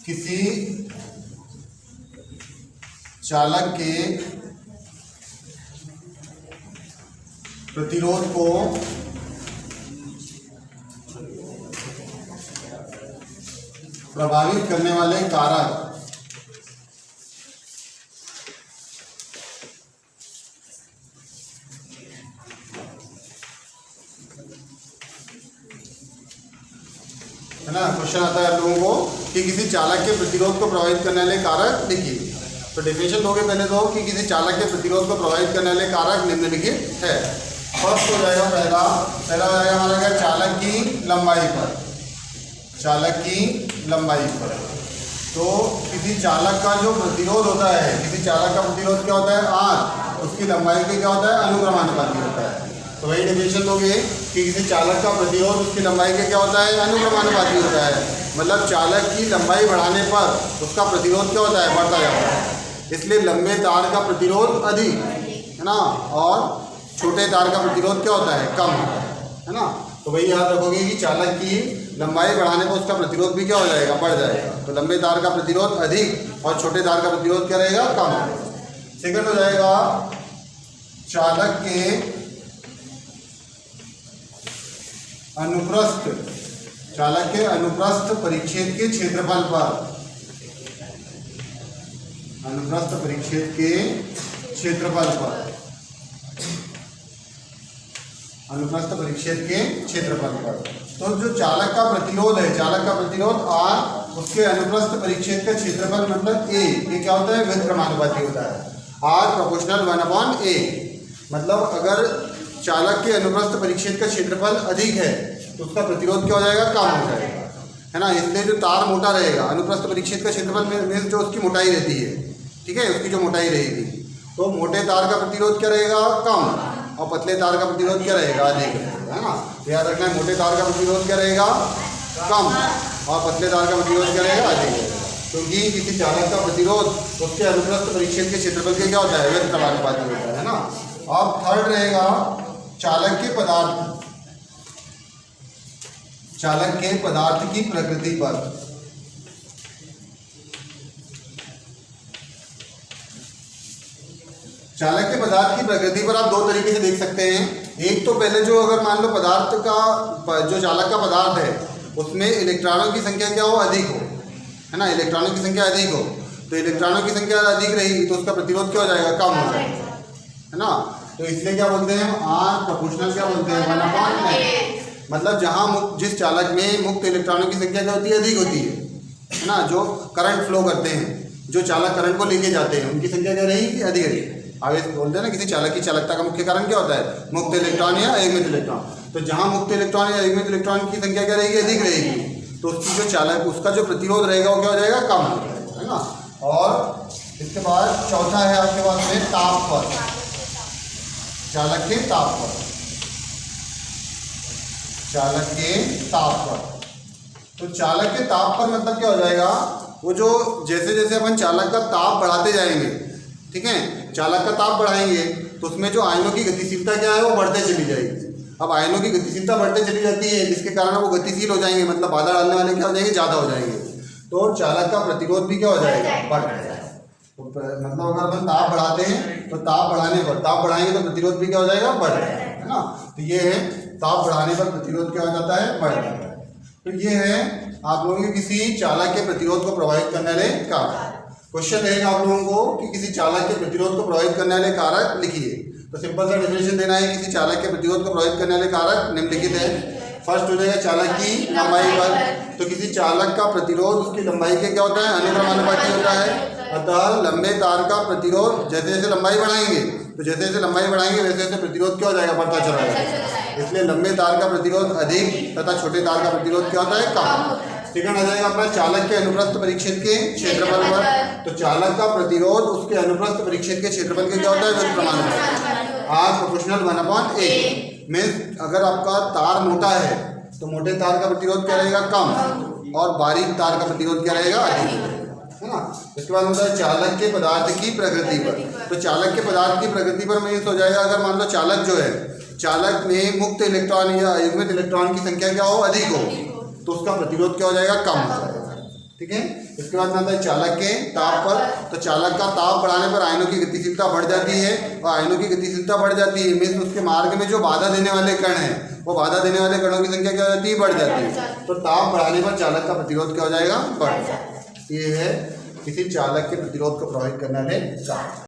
किसी चालक के प्रतिरोध को प्रभावित करने वाले कारक है ना। क्वेश्चन आता है आप लोगों को कि किसी चालक के प्रतिरोध को प्रभावित करने वाले कारक लिखिए। तो डेफिनेशन दोगे पहले तो कि किसी चालक के प्रतिरोध को प्रभावित करने वाले कारक निम्नलिखित है। फर्स्ट हो जाएगा पहला हो जाएगा हमारा क्या, चालक की लंबाई पर। चालक की लंबाई पर तो किसी चालक का जो प्रतिरोध होता है, किसी चालक का प्रतिरोध क्या होता है, आर, उसकी लंबाई के क्या होता है, अनुक्रमानुपाती होता है। तो वही डेफिनेशन दोगे कि किसी चालक का प्रतिरोध उसकी लंबाई के क्या होता है, अनुक्रमानुपाती होता है। मतलब चालक की लंबाई बढ़ाने पर उसका प्रतिरोध क्या होता है, बढ़ता जाता है। इसलिए लंबे तार का प्रतिरोध अधिक है ना, और छोटे तार का प्रतिरोध क्या होता है, कम है ना। तो वही याद रखोगे कि चालक की लंबाई बढ़ाने पर उसका प्रतिरोध भी क्या हो जाएगा, बढ़ जाएगा। तो लंबे तार का प्रतिरोध अधिक और छोटे तार का प्रतिरोध क्या रहेगा, कम। सेकंड हो जाएगा चालक के अनुप्रस्थ, चालक के अनुप्रस्थ परिच्छेद के क्षेत्रफल पर, अनुप्रस्थ परिच्छेद के क्षेत्रफल पर, अनुप्रस्थ परिच्छेद के क्षेत्रफल पर। तो जो चालक का प्रतिरोध है, चालक का प्रतिरोध आर, उसके अनुप्रस्थ परिच्छेद का क्षेत्रफल मतलब ए, ये क्या होता है, व्युत्क्रमानुपाती होता है। Are proportional 1/a। मतलब अगर चालक के अनुप्रस्थ परिच्छेद का क्षेत्रफल अधिक है तो उसका प्रतिरोध क्या हो जाएगा, कम हो जाएगा, है ना। इसलिए जो तार मोटा रहेगा, अनुप्रस्थ परिच्छेद का क्षेत्रफल में जो उसकी मोटाई रहती है, ठीक है, उसकी जो मोटाई रहेगी, तो मोटे तार का प्रतिरोध क्या रहेगा, कम, और पतले तार का प्रतिरोध क्या रहेगा, अधिक रहेगा, है ना। याद रखना है, मोटे तार का प्रतिरोध क्या रहेगा, कम, और पतले तार का प्रतिरोध क्या रहेगा, अधिक रहेगा। क्योंकि किसी चालक का प्रतिरोध उसके अनुप्रस्थ परिच्छेद के क्षेत्रफल के क्या होता है, व्युत्क्रमानुपाती होता है ना। अब थर्ड रहेगा चालक के पदार्थ, चालक के पदार्थ की प्रकृति पर। चालक के पदार्थ की प्रकृति पर आप दो तरीके से देख सकते हैं। एक तो पहले जो अगर मान लो पदार्थ का, जो चालक का पदार्थ है उसमें इलेक्ट्रॉनों की संख्या क्या हो, अधिक हो, है ना। इलेक्ट्रॉनों की संख्या अधिक हो तो इलेक्ट्रॉनों की संख्या अधिक रहेगी तो उसका प्रतिरोध क्या हो जाएगा, कम हो जाएगा, है ना। तो इसलिए क्या बोलते हैं, आर प्रोपोर्शनल क्या बोलते हैं, 1/n। मतलब जहाँ जिस चालक में मुक्त इलेक्ट्रॉनों की संख्या क्या होती है, अधिक होती है ना। जो करंट फ्लो करते हैं, जो चालक करंट को लेके जाते हैं, उनकी संख्या क्या रहेगी, अधिक रहेगी। आगे बोलते हैं ना, किसी चालक की चालकता का मुख्य कारण क्या होता है, मुक्त इलेक्ट्रॉन या अयुग्मित इलेक्ट्रॉन। तो जहाँ मुक्त इलेक्ट्रॉन या अयुग्मित इलेक्ट्रॉन की संख्या क्या रहेगी, अधिक रहेगी, तो उसकी जो चालक, उसका जो प्रतिरोध रहेगा वो क्या हो जाएगा, कम हो जाएगा, है ना। और इसके बाद चौथा है आपके पास में ताप पर, चालक के ताप पर, चालक के ताप पर। तो चालक के ताप पर मतलब क्या हो जाएगा, वो जो जैसे जैसे अपन चालक का ताप बढ़ाते जाएंगे, ठीक है, चालक का ताप बढ़ाएंगे तो उसमें जो आयनों की गतिशीलता क्या है, वो बढ़ते चली जाएगी। अब आयनों की गतिशीलता बढ़ते चली जाती है, जिसके कारण वो गतिशील हो जाएंगे, मतलब बाधा डालने वाले क्या हो जाएंगे, ज़्यादा हो जाएंगे। तो चालक का प्रतिरोध भी क्या हो जाएगा, बढ़ जाएगा। तो मतलब अगर अपन ताप बढ़ाते हैं तो ताप बढ़ाने पर, ताप बढ़ाएंगे तो प्रतिरोध भी क्या हो जाएगा, बढ़ जाएगा, है ना। तो ये है ताप बढ़ाने पर प्रतिरोध क्या हो जाता है, बढ़ जाता है। तो ये है आप लोगों के किसी चालक के प्रतिरोध को प्रभावित करने वाले कारक। क्वेश्चन रहेगा आप लोगों को कि किसी चालक के प्रतिरोध को प्रभावित करने वाले कारक लिखिए। तो सिंपल सा डेफिनेशन देना है, किसी चालक के प्रतिरोध को प्रभावित करने वाले कारक निम्नलिखित है। फर्स्ट हो जाएगा चालक की लंबाई पर। तो किसी चालक का प्रतिरोध उसकी लंबाई के क्या होता है, अनुक्रमानुपाती होता है। अतः लंबे तार का प्रतिरोध जैसे जैसे लंबाई बढ़ाएंगे, तो जैसे जैसे लंबाई बढ़ाएंगे वैसे वैसे प्रतिरोध क्या हो जाएगा, बढ़ता चला जाएगा। इसलिए लंबे तार का प्रतिरोध अधिक तथा छोटे तार का प्रतिरोध क्या होता है, कम। सेकंड आ जाएगा अपना चालक के अनुप्रस्थ परिच्छेद के क्षेत्रफल पर। तो चालक का प्रतिरोध उसके अनुप्रस्थ परिच्छेद के क्षेत्रफल के क्या होता है, व्युत्क्रमानुपाती, आर प्रोपोर्शनल 1/a। मीन्स अगर आपका तार मोटा है तो मोटे तार का प्रतिरोध क्या रहेगा, कम, और बारीक तार का प्रतिरोध क्या रहेगा, अधिक, है ना। इसके बाद होता है चालक के पदार्थ की प्रकृति पर। तो चालक के पदार्थ की प्रकृति पर मीन्स हो जाएगा, अगर मान लो चालक जो है, चालक में मुक्त इलेक्ट्रॉन या अयुग्मित इलेक्ट्रॉन की संख्या क्या हो, अधिक हो, तो उसका प्रतिरोध क्या हो जाएगा, कम हो जाएगा, ठीक है। इसके बाद में आता है चालक के ताप पर। तो चालक का ताप बढ़ाने पर आयनों की गतिशीलता बढ़ जाती है, और आयनों की गतिशीलता बढ़ जाती है मीन्स उसके मार्ग में जो बाधा देने वाले कण हैं, वो बाधा देने वाले कणों की संख्या क्या हो जाती है, बढ़ जाती है। तो ताप बढ़ाने पर चालक का प्रतिरोध क्या हो जाएगा, बढ़ जाएगा। ये है किसी चालक के प्रतिरोध को प्रभावित करने वाले कारक।